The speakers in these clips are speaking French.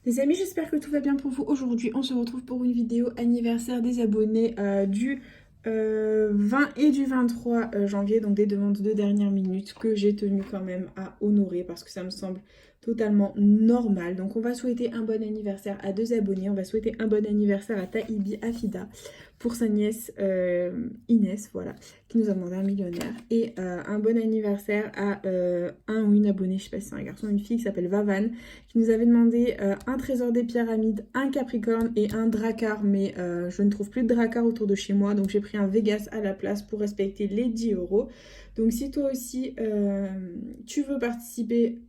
Les amis, j'espère que tout va bien pour vous. Aujourd'hui, on se retrouve pour une vidéo anniversaire des abonnés du 20 et du 23 janvier, donc des demandes de dernière minute que j'ai tenu quand même à honorer parce que ça me semble totalement normal. Donc on va souhaiter un bon anniversaire à deux abonnés. On va souhaiter un bon anniversaire à Taïbi Afida pour sa nièce Inès, voilà, qui nous a demandé un millionnaire. Et un bon anniversaire à un ou une abonnée, je sais pas si c'est un garçon ou une fille, qui s'appelle Vavan, qui nous avait demandé un trésor des pyramides, un capricorne et un dracar, mais je ne trouve plus de dracar autour de chez moi, donc j'ai pris un Vegas à la place pour respecter les 10 euros. Donc si toi aussi tu veux participer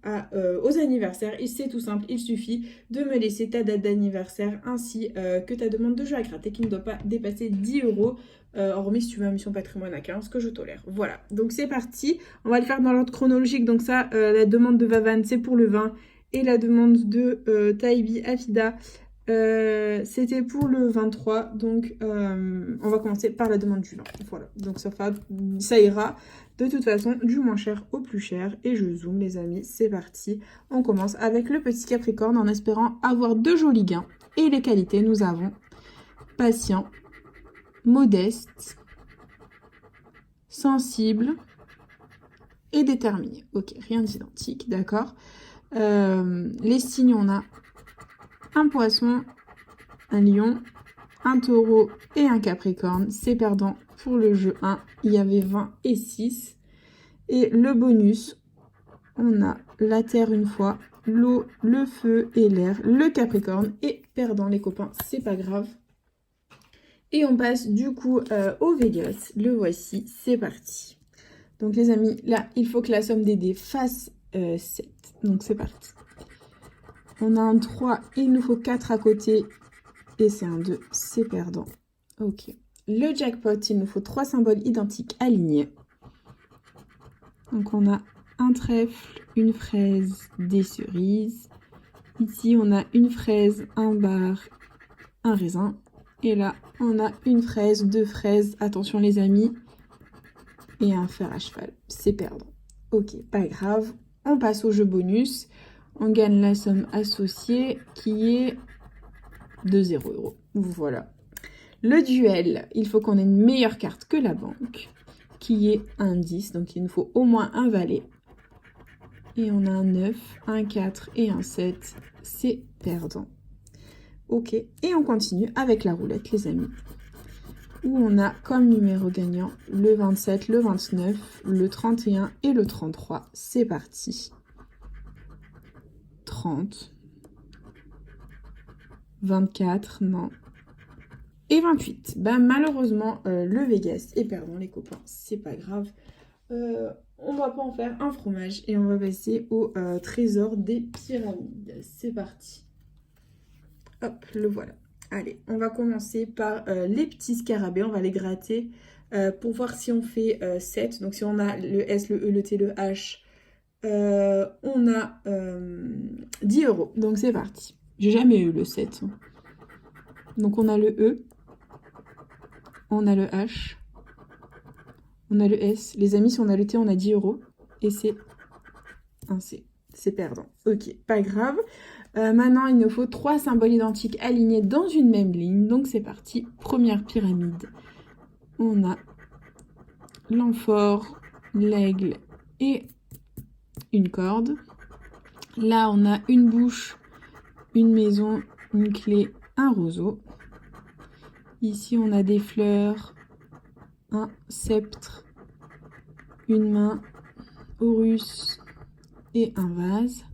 aux anniversaires, c'est tout simple, il suffit de me laisser ta date d'anniversaire ainsi que ta demande de jeu à gratter qui ne doit pas dépasser 10 euros. Hormis si tu veux un mission patrimoine à 15, que je tolère. Voilà, donc c'est parti. On va le faire dans l'ordre chronologique. Donc ça, la demande de Vavan, c'est pour le 20. Et la demande de Taïbi Afida, c'était pour le 23. Donc, on va commencer par la demande du 20. Voilà, donc ça ira de toute façon du moins cher au plus cher. Et je zoome, les amis, c'est parti. On commence avec le petit Capricorne en espérant avoir de jolis gains. Et les qualités, nous avons patient, modeste, sensible et déterminé. Ok, rien d'identique, d'accord. Les signes, on a un poisson, un lion, un taureau et un capricorne. C'est perdant pour le jeu 1. Il y avait 20 et 6. Et le bonus, on a la terre une fois, l'eau, le feu et l'air, le capricorne. Et perdant les copains, c'est pas grave. Et on passe du coup au Vegas. Le voici, c'est parti. Donc les amis, là, il faut que la somme des dés fasse 7. Donc c'est parti. On a un 3 et il nous faut 4 à côté. Et c'est un 2, c'est perdant. Ok. Le jackpot, il nous faut 3 symboles identiques alignés. Donc on a un trèfle, une fraise, des cerises. Ici, on a une fraise, un bar, un raisin. Et là, on a une fraise, deux fraises. Attention les amis. Et un fer à cheval. C'est perdant. Ok, pas grave. On passe au jeu bonus. On gagne la somme associée qui est de 0 euros. Voilà. Le duel, il faut qu'on ait une meilleure carte que la banque, qui est un 10. Donc il nous faut au moins un valet. Et on a un 9, un 4 et un 7. C'est perdant. Ok, et on continue avec la roulette, les amis. Où on a comme numéro gagnant le 27, le 29, le 31 et le 33. C'est parti. 30. 24, non. Et 28. Ben, malheureusement, le Vegas est perdant, les copains. C'est pas grave. On va pas en faire un fromage. Et on va passer au trésor des pyramides. C'est parti. Hop, le voilà. Allez, on va commencer par les petits scarabées. On va les gratter pour voir si on fait 7. Donc si on a le S, le E, le T, le H, on a 10 euros. Donc c'est parti. J'ai jamais eu le 7. Donc on a le E, on a le H, on a le S. Les amis, si on a le T, on a 10 euros. Et c'est un C. C'est perdant. Ok, pas grave. Maintenant, il nous faut 3 symboles identiques alignés dans une même ligne. Donc c'est parti. Première pyramide. On a l'amphore, l'aigle et une corde. Là, on a une bouche, une maison, une clé, un roseau. Ici, on a des fleurs, un sceptre, une main, Horus et un vase.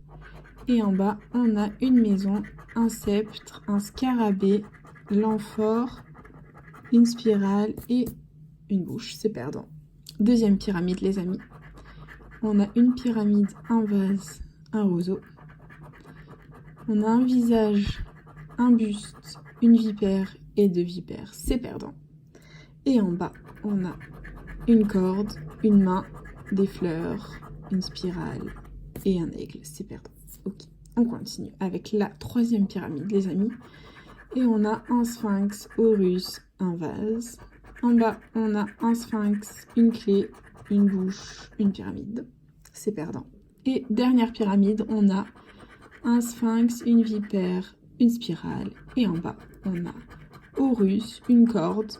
Et en bas, on a une maison, un sceptre, un scarabée, l'amphore, une spirale et une bouche. C'est perdant. Deuxième pyramide, les amis. On a une pyramide, un vase, un roseau. On a un visage, un buste, une vipère et deux vipères. C'est perdant. Et en bas, on a une corde, une main, des fleurs, une spirale et un aigle. C'est perdant. Ok, on continue avec la troisième pyramide, les amis. Et on a un sphinx, Horus, un vase. En bas, on a un sphinx, une clé, une bouche, une pyramide. C'est perdant. Et dernière pyramide, on a un sphinx, une vipère, une spirale. Et en bas, on a Horus, une corde,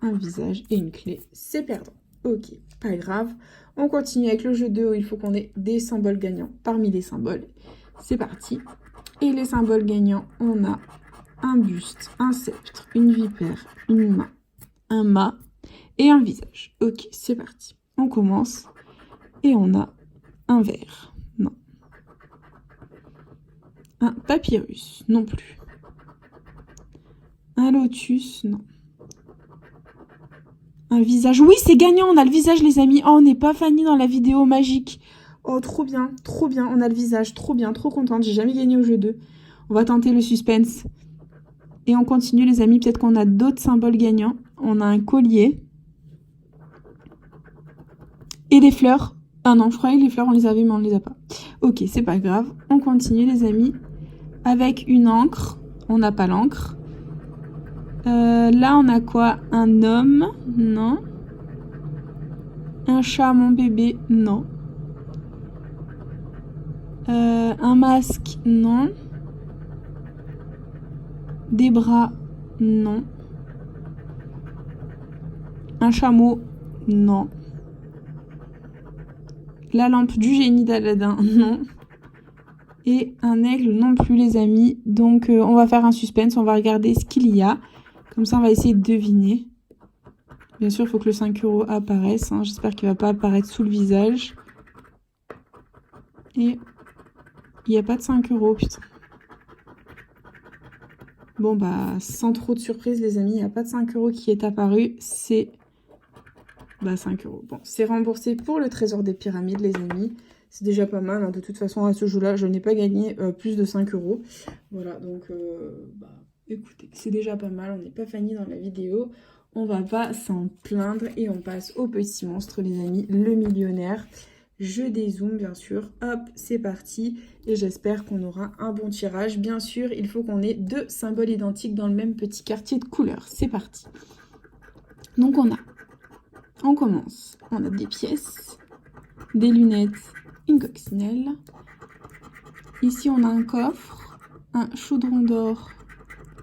un visage et une clé. C'est perdant. Ok, pas grave. On continue avec le jeu 2 où il faut qu'on ait des symboles gagnants parmi les symboles. C'est parti. Et les symboles gagnants, on a un buste, un sceptre, une vipère, une main, un mât et un visage. Ok, c'est parti. On commence. Et on a un verre. Non. Un papyrus. Non plus. Un lotus. Non. Un visage. Oui, c'est gagnant. On a le visage, les amis. Oh, on n'est pas Fanny dans la vidéo magique. Oh, trop bien. Trop bien. On a le visage. Trop bien. Trop contente. J'ai jamais gagné au jeu 2. On va tenter le suspense. Et on continue, les amis. Peut-être qu'on a d'autres symboles gagnants. On a un collier. Et des fleurs. Ah non, je croyais que les fleurs, on les avait, mais on ne les a pas. Ok, c'est pas grave. On continue, les amis. Avec une encre. On n'a pas l'encre. Là, on a quoi? Un homme? Non. Un chat, mon bébé? Non. Un masque? Non. Des bras? Non. Un chameau? Non. La lampe du génie d'Aladin? Non. Et un aigle? Non plus, les amis. Donc, on va faire un suspense. On va regarder ce qu'il y a. Comme ça, on va essayer de deviner. Bien sûr, il faut que le 5 € apparaisse. Hein. J'espère qu'il ne va pas apparaître sous le visage. Et il n'y a pas de 5 €, putain. Bon, bah, sans trop de surprise, les amis, il n'y a pas de 5 € qui est apparu. C'est 5 €. Bon, c'est remboursé pour le trésor des pyramides, les amis. C'est déjà pas mal. Hein. De toute façon, à ce jeu-là, je n'ai pas gagné plus de 5 €. Voilà, donc, écoutez, c'est déjà pas mal. On n'est pas Fanny dans la vidéo. On va pas s'en plaindre. Et on passe au petit monstre, les amis, le millionnaire. Je dézoome, bien sûr. Hop, c'est parti. Et j'espère qu'on aura un bon tirage. Bien sûr, il faut qu'on ait 2 symboles identiques dans le même petit quartier de couleurs. C'est parti. Donc, on commence. On a des pièces, des lunettes, une coccinelle. Ici, on a un coffre, un chaudron d'or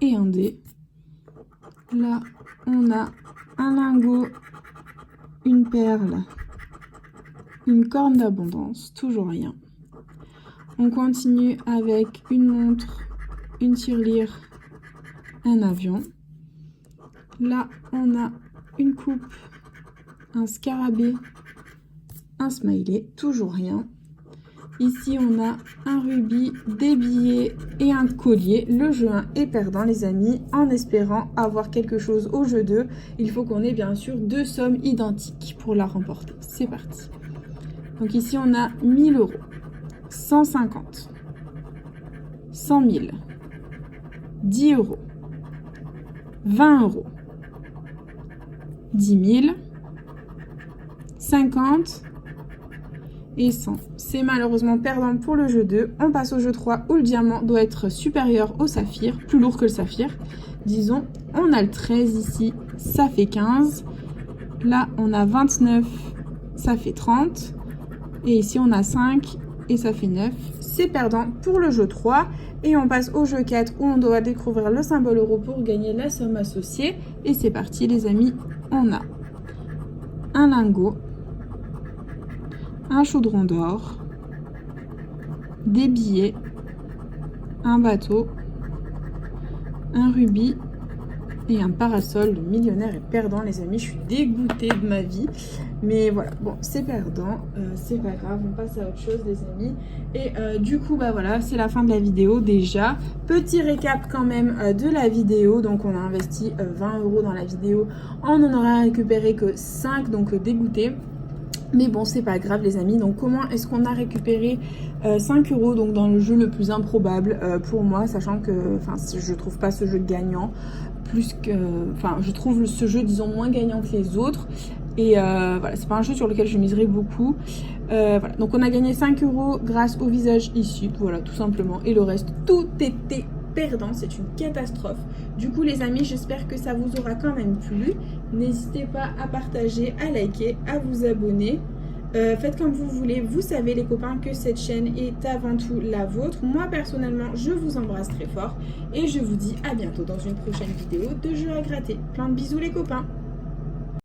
et un dé. Là, on a un lingot, une perle, une corne d'abondance, toujours rien. On continue avec une montre, une tirelire, un avion. Là, on a une coupe, un scarabée, un smiley, toujours rien. Ici, on a un rubis, des billets et un collier. Le jeu 1 est perdant, les amis. En espérant avoir quelque chose au jeu 2, il faut qu'on ait bien sûr 2 sommes identiques pour la remporter. C'est parti. Donc ici, on a 1000 €, 150, 100 000, 10 €, 20 €, 10 000, 50 et 100. C'est malheureusement perdant pour le jeu 2. On passe au jeu 3 où le diamant doit être supérieur au saphir, plus lourd que le saphir. Disons, on a le 13 ici, ça fait 15. Là, on a 29, ça fait 30. Et ici, on a 5 et ça fait 9. C'est perdant pour le jeu 3. Et on passe au jeu 4 où on doit découvrir le symbole euro pour gagner la somme associée. Et c'est parti, les amis. On a un lingot, un chaudron d'or, des billets, un bateau, un rubis et un parasol. Le millionnaire est perdant, les amis. Je suis dégoûtée de ma vie. Mais voilà, bon, c'est perdant. C'est pas grave, on passe à autre chose, les amis. Et du coup, bah voilà, c'est la fin de la vidéo déjà. Petit récap quand même de la vidéo. Donc, on a investi 20 € dans la vidéo. On n'en aura récupéré que 5, donc dégoûté. Mais bon, c'est pas grave, les amis. Donc, comment est-ce qu'on a récupéré 5 € donc dans le jeu le plus improbable pour moi, sachant que je trouve pas ce jeu gagnant. Je trouve ce jeu, disons, moins gagnant que les autres. Et voilà, c'est pas un jeu sur lequel je miserai beaucoup. Voilà, donc on a gagné 5 € grâce au visage ici, voilà, tout simplement. Et le reste, tout était perdant, c'est une catastrophe. Du coup, les amis, j'espère que ça vous aura quand même plu. N'hésitez pas à partager, à liker, à vous abonner. Faites comme vous voulez. Vous savez les copains que cette chaîne est avant tout la vôtre. Moi personnellement, je vous embrasse très fort et je vous dis à bientôt dans une prochaine vidéo de jeux à gratter. Plein de bisous les copains.